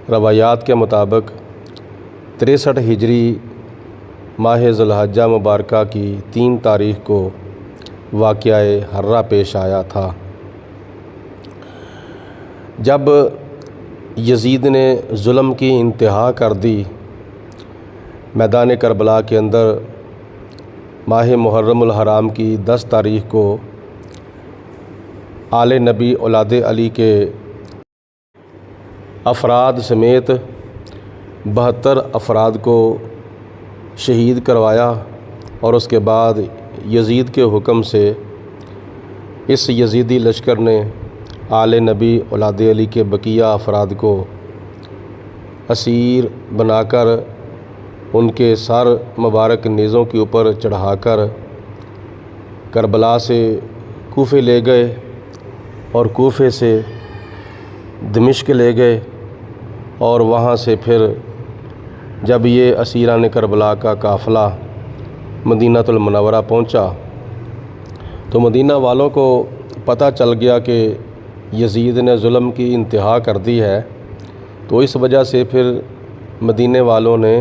روایات کے مطابق 63 ہجری ماہ ذوالحجہ مبارکہ کی 3 تاریخ کو واقعہ حرہ پیش آیا تھا، جب یزید نے ظلم کی انتہا کر دی۔ میدان کربلا کے اندر ماہ محرم الحرام کی 10 تاریخ کو آل نبی اولاد علی کے افراد سمیت 72 افراد کو شہید کروایا، اور اس کے بعد یزید کے حکم سے اس یزیدی لشکر نے آل نبی اولاد علی کے بقیہ افراد کو اسیر بنا کر ان کے سر مبارک نیزوں کے اوپر چڑھا کر کربلا سے کوفے لے گئے، اور کوفے سے دمشق لے گئے، اور وہاں سے پھر جب یہ اسیران کربلا کا قافلہ مدینہ المنورہ پہنچا تو مدینہ والوں کو پتہ چل گیا کہ یزید نے ظلم کی انتہا کر دی ہے، تو اس وجہ سے پھر مدینے والوں نے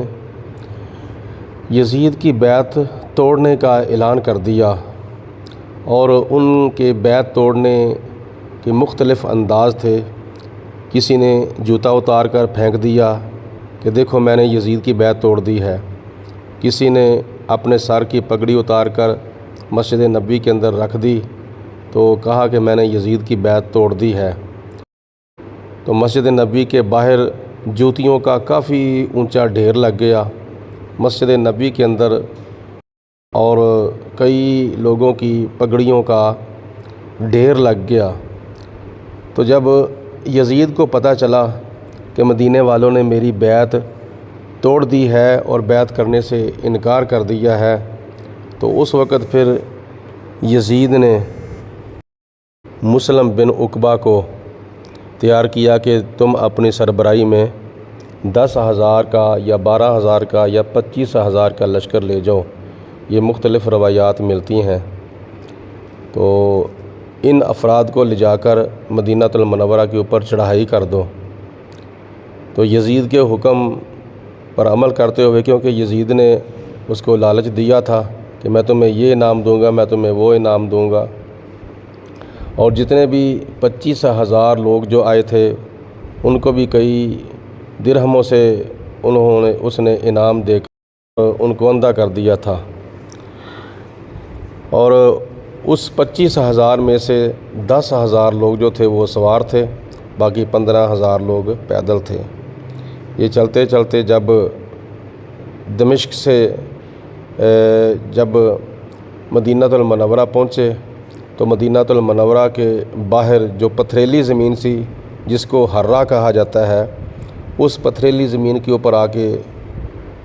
یزید کی بیعت توڑنے کا اعلان کر دیا، اور ان کے بیعت توڑنے کے مختلف انداز تھے۔ کسی نے جوتا اتار کر پھینک دیا کہ دیکھو میں نے یزید کی بیعت توڑ دی ہے، کسی نے اپنے سر کی پگڑی اتار کر مسجد نبوی کے اندر رکھ دی تو کہا کہ میں نے یزید کی بیعت توڑ دی ہے۔ تو مسجد نبوی کے باہر جوتیوں کا کافی اونچا ڈھیر لگ گیا مسجد نبوی کے اندر، اور کئی لوگوں کی پگڑیوں کا ڈھیر لگ گیا۔ تو جب یزید کو پتہ چلا کہ مدینے والوں نے میری بیعت توڑ دی ہے اور بیعت کرنے سے انکار کر دیا ہے، تو اس وقت پھر یزید نے مسلم بن عقبہ کو تیار کیا کہ تم اپنی سربراہی میں 10,000 کا یا 12,000 کا یا 25,000 کا لشکر لے جاؤ۔ یہ مختلف روایات ملتی ہیں، تو ان افراد کو لے جا کر مدینہ المنورہ کے اوپر چڑھائی کر دو۔ تو یزید کے حکم پر عمل کرتے ہوئے، کیونکہ یزید نے اس کو لالچ دیا تھا کہ میں تمہیں یہ انعام دوں گا، میں تمہیں وہ انعام دوں گا، اور جتنے بھی 25,000 لوگ جو آئے تھے ان کو بھی کئی درہموں سے اس نے انعام دے کر ان کو اندھا کر دیا تھا، اور اس 25,000 میں سے 10,000 لوگ جو تھے وہ سوار تھے، باقی 15,000 لوگ پیدل تھے۔ یہ چلتے چلتے جب دمشق سے جب مدینہ المنورہ پہنچے تو مدینہ المنورہ کے باہر جو پتھریلی زمین سی جس کو حرہ کہا جاتا ہے، اس پتھریلی زمین کے اوپر آ کے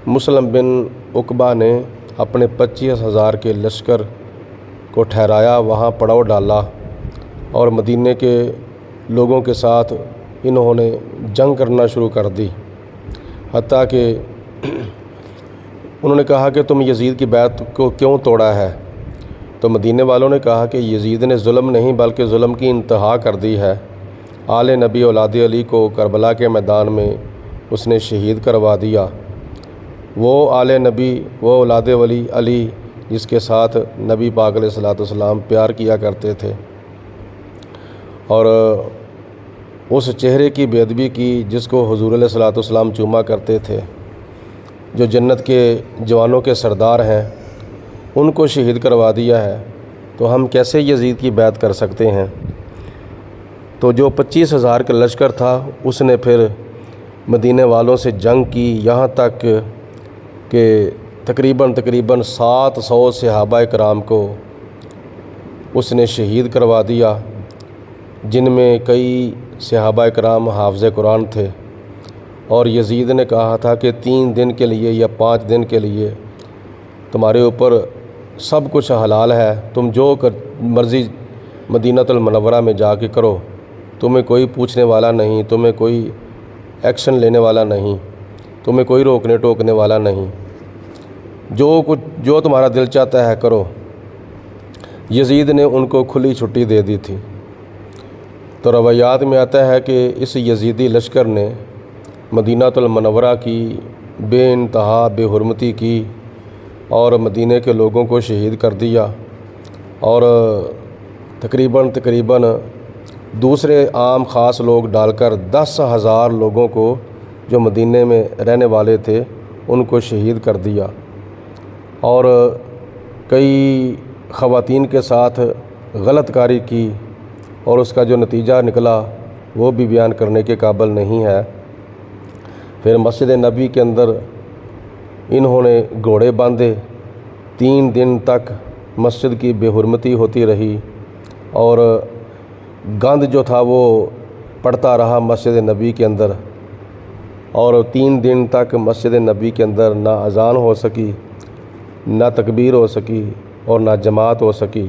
مسلم بن عقبہ نے اپنے 25,000 کے لشکر کو ٹھہرایا، وہاں پڑاؤ ڈالا، اور مدینے کے لوگوں کے ساتھ انہوں نے جنگ کرنا شروع کر دی، حتیٰ کہ انہوں نے کہا کہ تم یزید کی بیعت کو کیوں توڑا ہے؟ تو مدینے والوں نے کہا کہ یزید نے ظلم نہیں بلکہ ظلم کی انتہا کر دی ہے، آل نبی اولاد علی کو کربلا کے میدان میں اس نے شہید کروا دیا۔ وہ آل نبی، وہ اولاد علی جس کے ساتھ نبی پاک علیہ الصلوۃ والسلام پیار کیا کرتے تھے، اور اس چہرے کی بے ادبی کی جس کو حضور علیہ الصلوۃ والسلام چوما کرتے تھے، جو جنت کے جوانوں کے سردار ہیں، ان کو شہید کروا دیا ہے، تو ہم کیسے یزید کی بیعت کر سکتے ہیں؟ تو جو 25,000 کا لشکر تھا اس نے پھر مدینے والوں سے جنگ کی، یہاں تک کہ تقریباً 700 صحابہ کرام کو اس نے شہید کروا دیا، جن میں کئی صحابہ کرام حافظ قرآن تھے، اور یزید نے کہا تھا کہ 3 دن کے لیے یا 5 دن کے لیے تمہارے اوپر سب کچھ حلال ہے، تم جو مرضی مدینہ المنورہ میں جا کے کرو، تمہیں کوئی پوچھنے والا نہیں، تمہیں کوئی ایکشن لینے والا نہیں، تمہیں کوئی روکنے ٹوکنے والا نہیں، جو تمہارا دل چاہتا ہے کرو۔ یزید نے ان کو کھلی چھٹی دے دی تھی۔ تو روایات میں آتا ہے کہ اس یزیدی لشکر نے مدینہ المنورہ کی بے انتہا بے حرمتی کی اور مدینہ کے لوگوں کو شہید کر دیا، اور تقریباً دوسرے عام خاص لوگ ڈال کر 10,000 لوگوں کو جو مدینہ میں رہنے والے تھے ان کو شہید کر دیا، اور کئی خواتین کے ساتھ غلط کاری کی، اور اس کا جو نتیجہ نکلا وہ بھی بیان کرنے کے قابل نہیں ہے۔ پھر مسجد نبوی کے اندر انہوں نے گھوڑے باندھے، 3 دن تک مسجد کی بے حرمتی ہوتی رہی، اور گند جو تھا وہ پڑتا رہا مسجد نبوی کے اندر، اور 3 دن تک مسجد نبوی کے اندر نہ اذان ہو سکی، نہ تکبیر ہو سکی، اور نہ جماعت ہو سکی۔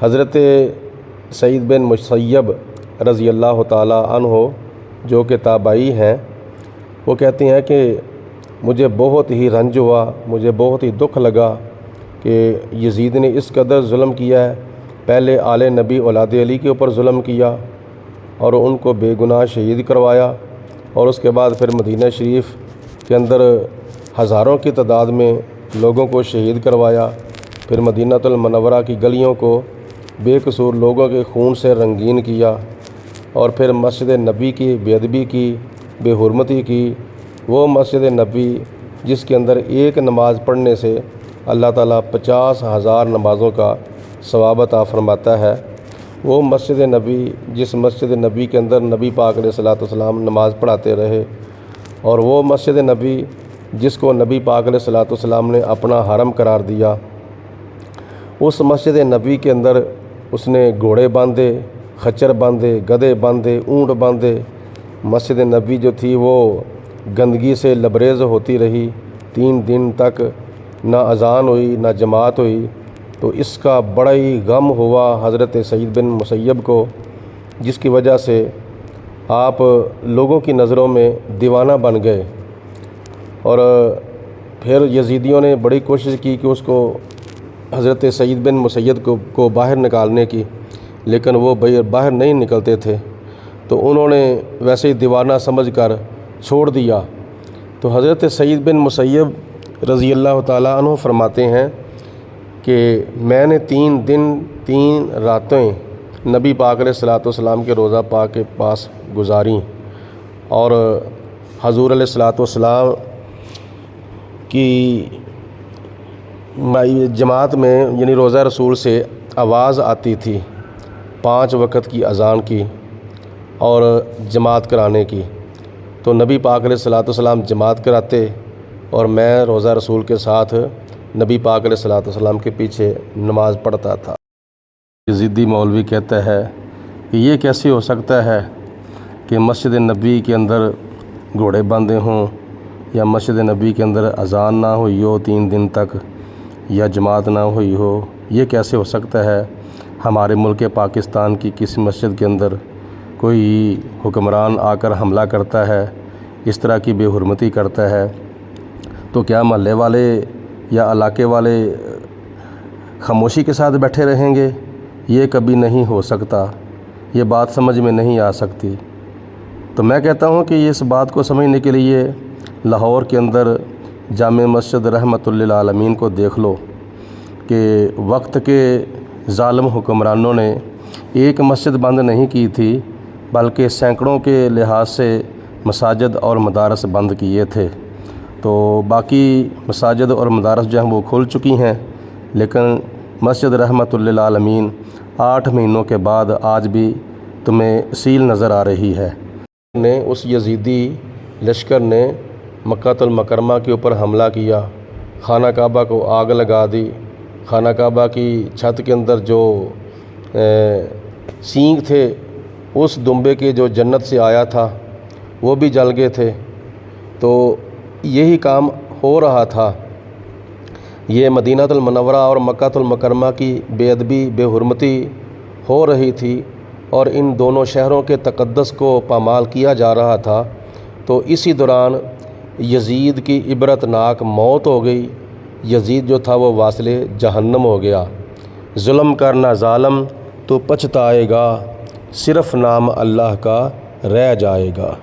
حضرت سعید بن مسیب رضی اللہ تعالیٰ عنہ جو کہ تابعی ہیں، وہ کہتے ہیں کہ مجھے بہت ہی رنج ہوا، مجھے بہت ہی دکھ لگا کہ یزید نے اس قدر ظلم کیا ہے۔ پہلے آل نبی اولاد علی کے اوپر ظلم کیا اور ان کو بے گناہ شہید کروایا، اور اس کے بعد پھر مدینہ شریف کے اندر ہزاروں کی تعداد میں لوگوں کو شہید کروایا، پھر مدینہ المنورہ کی گلیوں کو بے قصور لوگوں کے خون سے رنگین کیا، اور پھر مسجد نبی کی بے ادبی کی، بے حرمتی کی۔ وہ مسجد نبی جس کے اندر ایک نماز پڑھنے سے اللہ تعالیٰ 50,000 نمازوں کا ثواب عطا فرماتا ہے، وہ مسجد نبی جس مسجد نبی کے اندر نبی پاک علیہ الصلوۃ والسلام نماز پڑھاتے رہے، اور وہ مسجد نبی جس کو نبی پاک علیہ الصلوۃ والسلام نے اپنا حرم قرار دیا، اس مسجد نبی کے اندر اس نے گھوڑے باندھے، خچر باندھے، گدھے باندھے، اونٹ باندھے۔ مسجد نبی جو تھی وہ گندگی سے لبریز ہوتی رہی، 3 دن تک نہ اذان ہوئی نہ جماعت ہوئی۔ تو اس کا بڑا ہی غم ہوا حضرت سعید بن مسیب کو، جس کی وجہ سے آپ لوگوں کی نظروں میں دیوانہ بن گئے، اور پھر یزیدیوں نے بڑی کوشش کی کہ اس کو حضرت سعید بن مسیب کو باہر نکالنے کی، لیکن وہ باہر نہیں نکلتے تھے، تو انہوں نے ویسے ہی دیوانہ سمجھ کر چھوڑ دیا۔ تو حضرت سعید بن مسیب رضی اللہ تعالیٰ عنہ فرماتے ہیں کہ میں نے 3 دن 3 راتیں نبی پاک علیہ الصلوۃ والسلام کے روضہ پاک کے پاس گزاریں، اور حضور علیہ الصلوۃ والسلام کی جماعت میں یعنی روضہ رسول سے آواز آتی تھی 5 وقت کی اذان کی اور جماعت کرانے کی، تو نبی پاک علیہ الصلوۃ والسلام جماعت کراتے اور میں روضہ رسول کے ساتھ نبی پاک علیہ الصلوۃ والسلام کے پیچھے نماز پڑھتا تھا۔ یزیدی مولوی کہتا ہے کہ یہ کیسے ہو سکتا ہے کہ مسجد نبی کے اندر گھوڑے باندھے ہوں، یا مسجد نبی کے اندر اذان نہ ہوئی ہو 3 دن تک، یا جماعت نہ ہوئی ہو؟ یہ کیسے ہو سکتا ہے؟ ہمارے ملک پاکستان کی کسی مسجد کے اندر کوئی حکمران آ کر حملہ کرتا ہے، اس طرح کی بے حرمتی کرتا ہے، تو کیا محلے والے یا علاقے والے خاموشی کے ساتھ بیٹھے رہیں گے؟ یہ کبھی نہیں ہو سکتا، یہ بات سمجھ میں نہیں آ سکتی۔ تو میں کہتا ہوں کہ اس بات کو سمجھنے کے لیے لاہور کے اندر جامع مسجد رحمت للعالمین کو دیکھ لو کہ وقت کے ظالم حکمرانوں نے ایک مسجد بند نہیں کی تھی، بلکہ سینکڑوں کے لحاظ سے مساجد اور مدارس بند کیے تھے۔ تو باقی مساجد اور مدارس جو ہیں وہ کھل چکی ہیں، لیکن مسجد رحمت للعالمین 8 مہینوں کے بعد آج بھی تمہیں سیل نظر آ رہی ہے۔ اس یزیدی لشکر نے مکہ المکرمہ کے اوپر حملہ کیا، خانہ کعبہ کو آگ لگا دی، خانہ کعبہ کی چھت کے اندر جو سینگ تھے اس دمبے کے جو جنت سے آیا تھا وہ بھی جل گئے تھے۔ تو یہی کام ہو رہا تھا، یہ مدینہ المنورہ اور مکہ المکرمہ کی بے ادبی بے حرمتی ہو رہی تھی، اور ان دونوں شہروں کے تقدس کو پامال کیا جا رہا تھا۔ تو اسی دوران یزید کی عبرت ناک موت ہو گئی۔ یزید جو تھا وہ واصل جہنم ہو گیا۔ ظلم کرنا ظالم تو پچھتائے گا، صرف نام اللہ کا رہ جائے گا۔